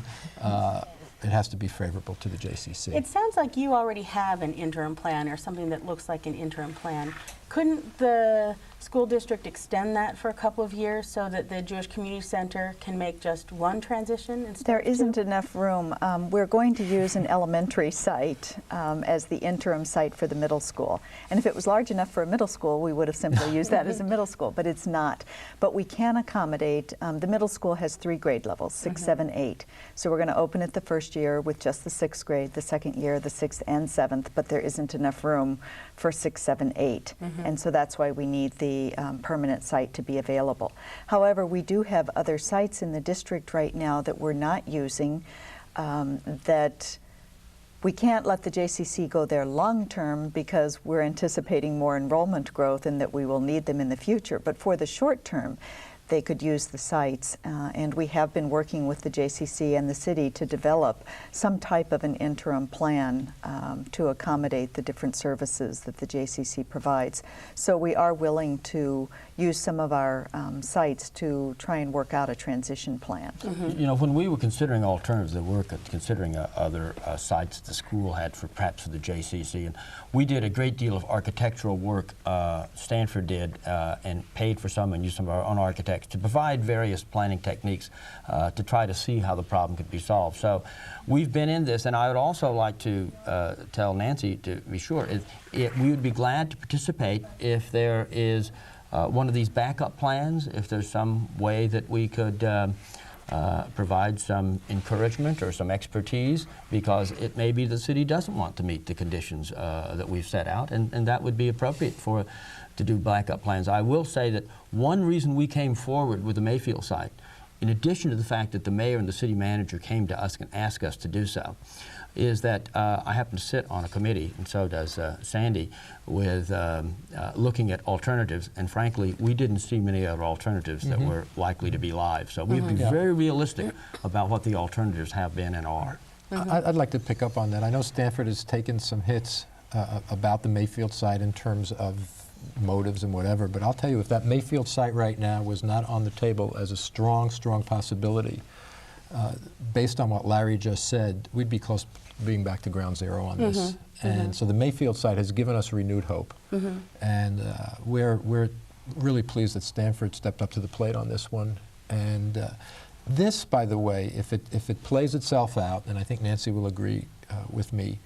it has to be favorable to the JCC. It sounds like you already have an interim plan or something that looks like an interim plan. Couldn't the school district extend that for a couple of years so that the Jewish Community Center can make just one transition instead There of two? isn't enough room. We're going to use an elementary site as the interim site for the middle school. And if it was large enough for a middle school, we would have simply used that as a middle school, but it's not. But we can accommodate, the middle school has 3 grade levels, 6, 7, 8. So we're going to open it the first year with just the 6th grade, the second year, the 6th and 7th, but there isn't enough room for 6, 7, 8. And so that's why we need the permanent site to be available. However, we do have other sites in the district right now that we're not using that We can't let the JCC go there long-term because we're anticipating more enrollment growth and that we will need them in the future. But for the short term, they could use the sites, and we have been working with the JCC and the city to develop some type of an interim plan to accommodate the different services that the JCC provides. So we are willing to use some of our sites to try and work out a transition plan. You know, when we were considering alternatives, we were considering other sites the school had for perhaps for the JCC, and we did a great deal of architectural work. Stanford did and paid for some and used some of our own architects to provide various planning techniques to try to see how the problem could be solved. So we've been in this, and I would also like to tell Nancy, to be sure, we would be glad to participate if there is one of these backup plans, if there's some way that we could provide some encouragement or some expertise, because it may be the city doesn't want to meet the conditions that we've set out, and that would be appropriate to do backup plans. I will say that one reason we came forward with the Mayfield site, in addition to the fact that the mayor and the city manager came to us and asked us to do so, is that I happen to sit on a committee, and so does Sandy, with looking at alternatives, and frankly, we didn't see many other alternatives that were likely to be live. So we've been very realistic about what the alternatives have been and are. I'd like to pick up on that. I know Stanford has taken some hits about the Mayfield site in terms of motives and whatever, but I'll tell you, if that Mayfield site right now was not on the table as a strong, strong possibility, based on what Larry just said, we'd be close to being back to ground zero on this. And so the Mayfield site has given us renewed hope. And we're really pleased that Stanford stepped up to the plate on this one. And this, by the way, if it plays itself out, and I think Nancy will agree with me,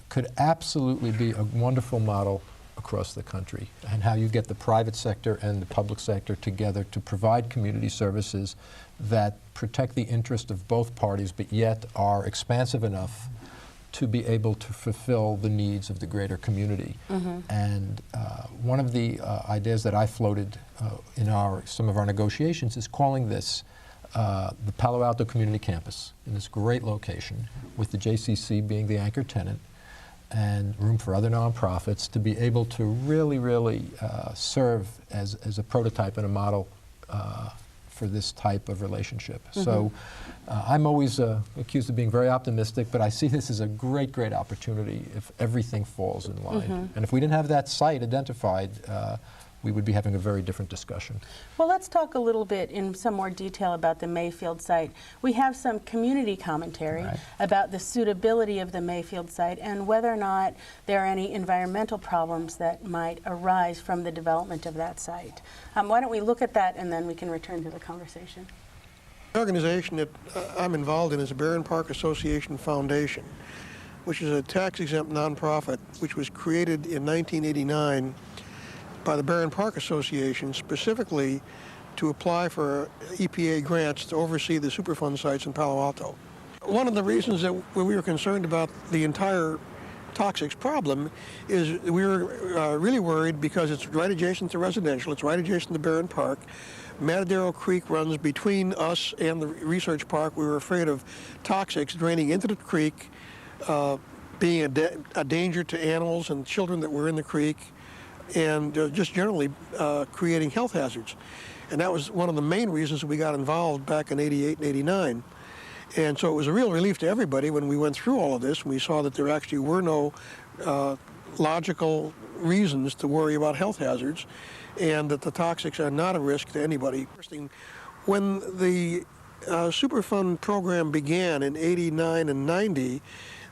could absolutely be a wonderful model across the country, and how you get the private sector and the public sector together to provide community services that protect the interest of both parties, but yet are expansive enough to be able to fulfill the needs of the greater community. And one of the ideas that I floated in some of our negotiations is calling this the Palo Alto Community Campus, in this great location, with the JCC being the anchor tenant, and room for other nonprofits to be able to really, really serve as a prototype and a model for this type of relationship. So I'm always accused of being very optimistic, but I see this as a great, great opportunity if everything falls in line. And if we didn't have that site identified, we would be having a very different discussion. Well, let's talk a little bit in some more detail about the Mayfield site. We have some community commentary about the suitability of the Mayfield site and whether or not there are any environmental problems that might arise from the development of that site. Why don't we look at that and then we can return to the conversation. The organization that I'm involved in is the Barron Park Association Foundation, which is a tax-exempt nonprofit which was created in 1989 by the Barron Park Association specifically to apply for EPA grants to oversee the Superfund sites in Palo Alto. One of the reasons that we were concerned about the entire toxics problem is we were really worried because it's right adjacent to residential, it's right adjacent to Barron Park. Matadero Creek runs between us and the research park. We were afraid of toxics draining into the creek, being a danger to animals and children that were in the creek, and just generally creating health hazards. And that was one of the main reasons we got involved back in '88 and '89. And so it was a real relief to everybody when we went through all of this and we saw that there actually were no logical reasons to worry about health hazards and that the toxics are not a risk to anybody. When the Superfund program began in '89 and '90,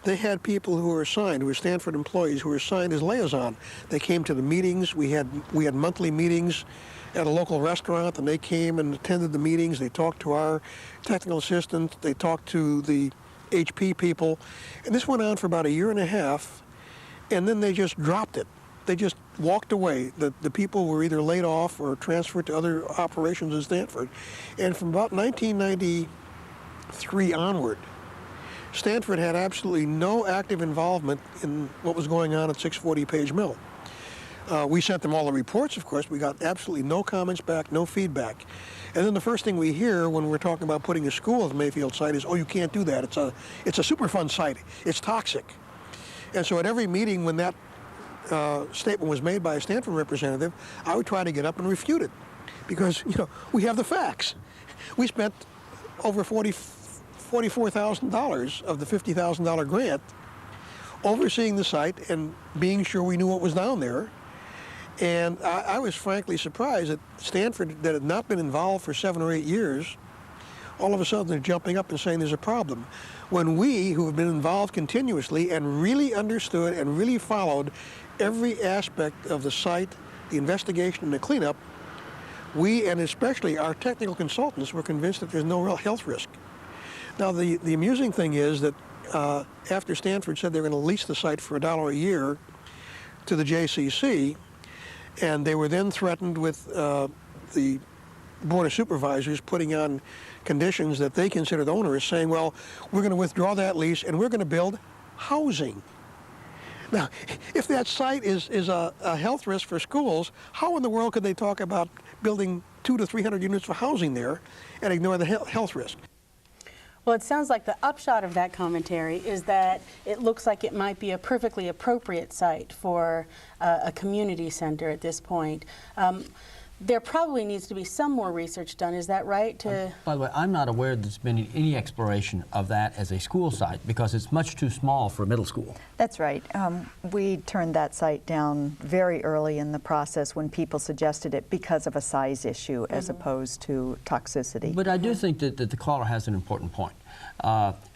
they had people who were assigned, who were Stanford employees, who were assigned as liaison. They came to the meetings. We had monthly meetings at a local restaurant, and they came and attended the meetings. They talked to our technical assistant. They talked to the HP people. And this went on for about a year and a half, and then they just dropped it. They just walked away. The people were either laid off or transferred to other operations in Stanford. And from about 1993 onward, Stanford had absolutely no active involvement in what was going on at 640 Page Mill. We sent them all the reports, of course. We got absolutely no comments back, no feedback. And then the first thing we hear when we're talking about putting a school at the Mayfield site is, oh, you can't do that. It's a Superfund site. It's toxic. And so at every meeting when that statement was made by a Stanford representative, I would try to get up and refute it, because we have the facts. We spent over $44,000 of the $50,000 grant overseeing the site and being sure we knew what was down there. And I was frankly surprised that Stanford, that had not been involved for 7 or 8 years, all of a sudden they're jumping up and saying there's a problem. When we, who have been involved continuously and really understood and really followed every aspect of the site, the investigation and the cleanup, we, and especially our technical consultants, were convinced that there's no real health risk. Now, the amusing thing is that after Stanford said they were going to lease the site for $1 a year to the JCC, and they were then threatened with the Board of Supervisors putting on conditions that they considered onerous, saying, well, we're going to withdraw that lease and we're going to build housing. Now, if that site is a health risk for schools, how in the world could they talk about building 200 to 300 units for housing there and ignore the health risk? Well, it sounds like the upshot of that commentary is that it looks like it might be a perfectly appropriate site for a community center at this point. There probably needs to be some more research done, is that right? By the way, I'm not aware there's been any exploration of that as a school site, because it's much too small for a middle school. That's right. We turned that site down very early in the process when people suggested it because of a size issue as opposed to toxicity. But I do think that the caller has an important point.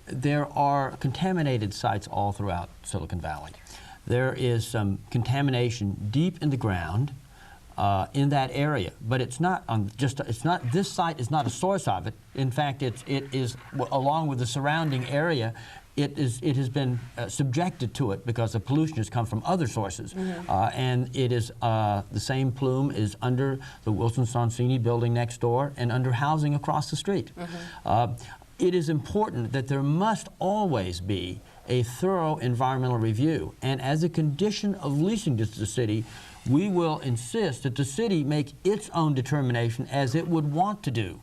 There are contaminated sites all throughout Silicon Valley. There is some contamination deep in the ground in that area, but it's not on this site is not a source of it. In fact, it is along with the surrounding area. It has been subjected to it because the pollution has come from other sources, and it is the same plume is under the Wilson Sonsini building next door and under housing across the street. It is important that there must always be a thorough environmental review, and as a condition of leasing to the city, we will insist that the city make its own determination, as it would want to do,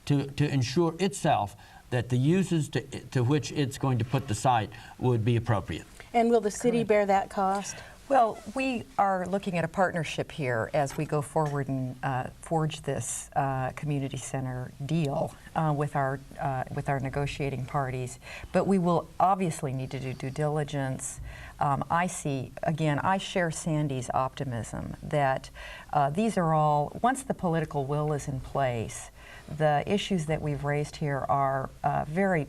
to ensure itself that the uses to which it's going to put the site would be appropriate. And will the city bear that cost? Well, we are looking at a partnership here as we go forward and forge this community center deal with our negotiating parties. But we will obviously need to do due diligence. I share Sandy's optimism that these are all, once the political will is in place, the issues that we've raised here are very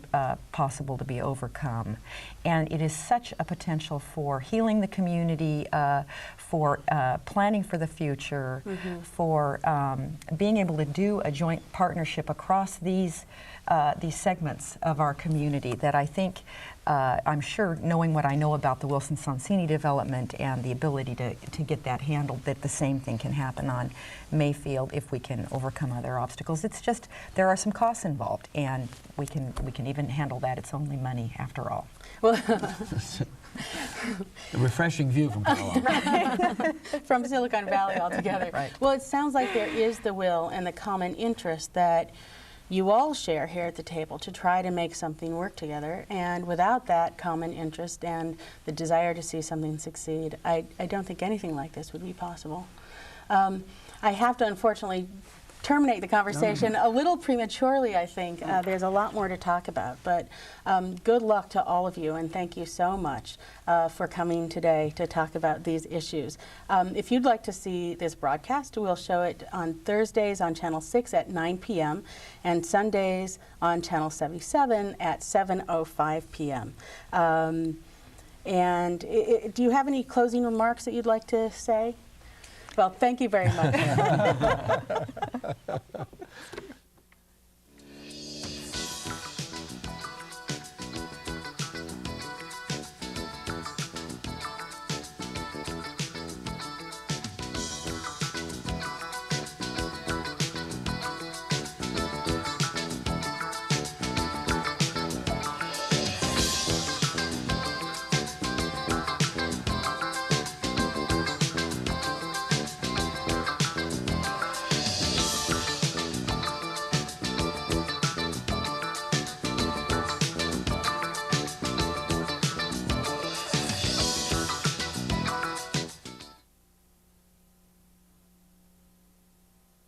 possible to be overcome. And it is such a potential for healing the community, for planning for the future, for being able to do a joint partnership across these segments of our community that I think, I'm sure, knowing what I know about the Wilson Sonsini development and the ability to get that handled, that the same thing can happen on Mayfield if we can overcome other obstacles. It's just, there are some costs involved, and we can even handle that. It's only money after all. Well, a refreshing view from Palo Alto. From Silicon Valley altogether. Right. Well, it sounds like there is the will and the common interest that you all share here at the table to try to make something work together, and without that common interest and the desire to see something succeed, I don't think anything like this would be possible. I have to unfortunately terminate the conversation a little prematurely, I think. There's a lot more to talk about, but good luck to all of you, and thank you so much for coming today to talk about these issues. If you'd like to see this broadcast, we'll show it on Thursdays on Channel 6 at 9 p.m. and Sundays on Channel 77 at 7:05 p.m. Do you have any closing remarks that you'd like to say? Well, thank you very much.